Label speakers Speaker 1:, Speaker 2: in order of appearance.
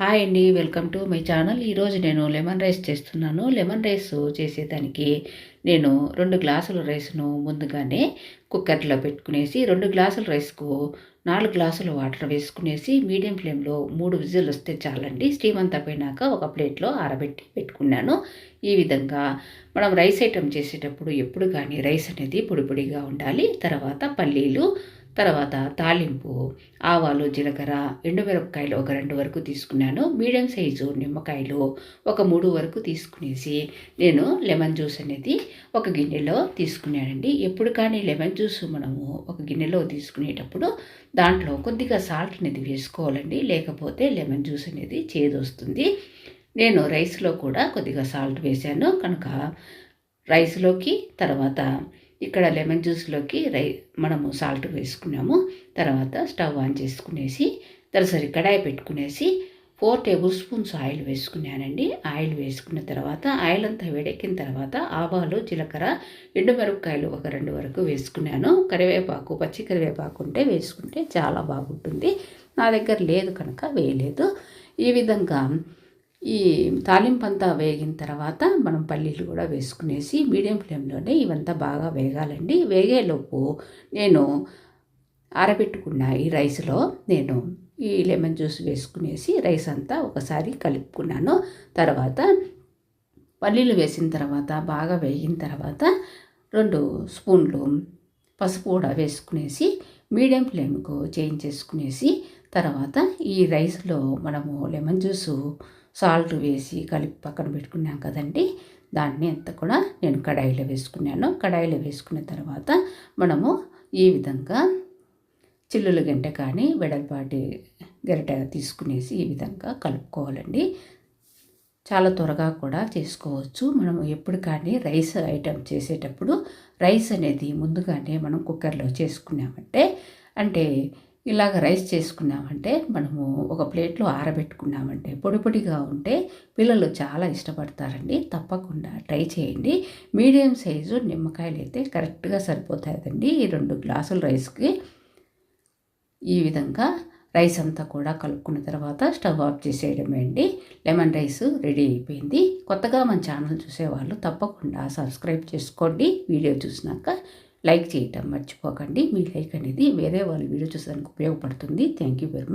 Speaker 1: Hi అండి, welcome to my channel. ఈరోజు నేను లెమన్ రైస్ చేస్తున్నాను. లెమన్ రైస్ చేసేదానికి నేను 2 గ్లాసుల రైస్ను ముందుగానే కుక్కర్లో పెట్టుకునేసి 2 గ్లాసుల రైస్కు 4 గ్లాసుల వాటర్ వేసుకునేసి మీడియం ఫ్లేమ్లో 3 విజిల్ వస్తే చాలండి. స్టీమ్ అంతా పోయినాక ఒక ప్లేట్లో ఆరబెట్టి పెట్టుకున్నాను. ఈ విధంగా మనం రైస్ ఐటెం చేసేటప్పుడు ఎప్పుడు కానీ రైస్ అనేది పొడి పొడిగా ఉండాలి. తర్వాత పల్లీలు, తర్వాత తాలింపు, ఆవాలు, జీలకర్ర, ఎండుమిరపకాయలు ఒక 2 వరకు తీసుకున్నాను. మీడియం సైజు నిమ్మకాయలు ఒక 3 వరకు తీసుకునేసి నేను లెమన్ జ్యూస్ అనేది ఒక గిన్నెలో తీసుకున్నానండి. ఎప్పుడు కానీ లెమన్ జ్యూస్ మనము ఒక గిన్నెలో తీసుకునేటప్పుడు దాంట్లో కొద్దిగా సాల్ట్ అనేది వేసుకోవాలండి. లేకపోతే లెమన్ జ్యూస్ అనేది చేదు వస్తుంది. నేను రైస్లో కూడా కొద్దిగా సాల్ట్ వేశాను కనుక రైస్లోకి, తర్వాత ఇక్కడ లెమన్ జ్యూస్లోకి మనము సాల్ట్ వేసుకున్నాము. తర్వాత స్టవ్ ఆన్ చేసుకునేసి తలసరి కడాయి పెట్టుకునేసి 4 టేబుల్ స్పూన్స్ ఆయిల్ వేసుకున్నానండి. ఆయిల్ వేసుకున్న తర్వాత ఆయిల్ అంతా వేడెక్కిన తర్వాత ఆవాలు, జీలకర్ర, ఎండుమిరపకాయలు ఒక 2 వరకు వేసుకున్నాను. కరివేపాకు, పచ్చి కరివేపాకు ఉంటే వేసుకుంటే చాలా బాగుంటుంది. నా దగ్గర లేదు కనుక వేయలేదు. ఈ విధంగా ఈ తాలింపు అంతా వేగిన తర్వాత మనం పల్లీలు కూడా వేసుకునేసి మీడియం ఫ్లేమ్లోనే ఇవంతా బాగా వేగాలండి. వేగేలోపు నేను ఆరబెట్టుకున్న ఈ రైస్లో నేను ఈ లెమన్ జ్యూస్ వేసుకునేసి రైస్ అంతా ఒకసారి కలుపుకున్నాను. తర్వాత పల్లీలు వేసిన తర్వాత బాగా వేగిన తర్వాత 2 స్పూన్లు పసుపు కూడా వేసుకునేసి మీడియం ఫ్లేమ్కు చేంజ్ చేసుకునేసి తర్వాత ఈ రైస్లో మనము లెమన్ జ్యూసు సాల్ట్ వేసి కలిపి పక్కన పెట్టుకున్నాం కదండి, దాన్ని అంతా కూడా నేను కడాయిలో వేసుకున్నాను. కడాయిలో వేసుకున్న తర్వాత మనము ఈ విధంగా చిల్లుల గంటె కానీ వెడల్పాటి గరిటె తీసుకునేసి ఈ విధంగా కలుపుకోవాలండి. చాలా త్వరగా కూడా చేసుకోవచ్చు. మనం ఎప్పుడు కానీ రైస్ ఐటెం చేసేటప్పుడు రైస్ అనేది ముందుగానే మనం కుక్కర్లో చేసుకున్నామంటే, అంటే ఇలాగ రైస్ చేసుకున్నామంటే మనము ఒక ప్లేట్లో ఆరబెట్టుకున్నామంటే పొడి పొడిగా ఉంటే పిల్లలు చాలా ఇష్టపడతారండి. తప్పకుండా ట్రై చేయండి. మీడియం సైజు నిమ్మకాయలు అయితే కరెక్ట్గా సరిపోతాయండి ఈ 2 గ్లాసుల రైస్కి. ఈ విధంగా రైస్ అంతా కూడా కలుపుకున్న తర్వాత స్టవ్ ఆఫ్ చేసేయడమే అండి. లెమన్ రైస్ రెడీ అయిపోయింది. కొత్తగా మన ఛానల్ చూసేవాళ్ళు తప్పకుండా సబ్స్క్రైబ్ చేసుకోండి. వీడియో చూసినాక లైక్ చేయటం మర్చిపోకండి. మీ లైక్ అనేది వేరే వాళ్ళు వీడియో చూసేదానికి ఉపయోగపడుతుంది. Thank you very much.